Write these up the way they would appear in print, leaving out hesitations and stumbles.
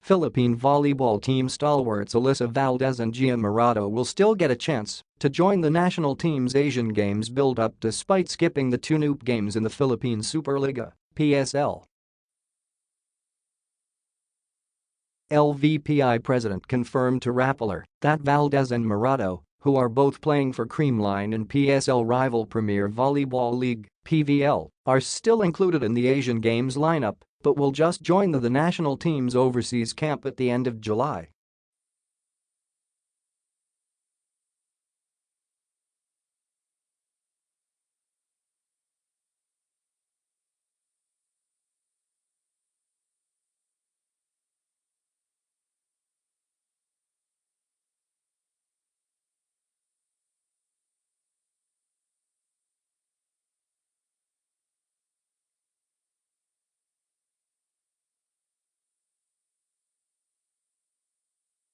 Philippine volleyball team stalwarts Alyssa Valdez and Jia Morado will still get a chance to join the national team's Asian Games build-up despite skipping the tuneup games in the Philippine Superliga (PSL). LVPI president confirmed to Rappler that Valdez and Morado, who are both playing for Creamline and PSL rival Premier Volleyball League (PVL), are still included in the Asian Games lineup but will just join the national team's overseas camp at the end of July.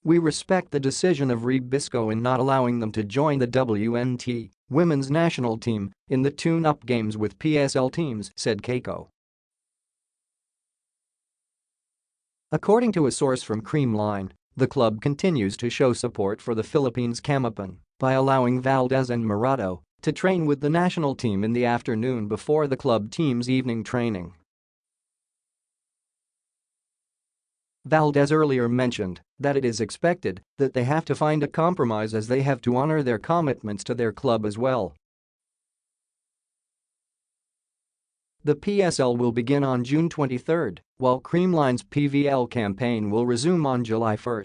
We respect the decision of Ribisco in not allowing them to join the WNT women's national team in the tune-up games with PSL teams, said Cayco. According to a source from Creamline, the club continues to show support for the Philippines Camapan by allowing Valdez and Morado to train with the national team in the afternoon before the club team's evening training. Valdez earlier mentioned that it is expected that they have to find a compromise as they have to honor their commitments to their club as well. The PSL will begin on June 23, while Creamline's PVL campaign will resume on July 1.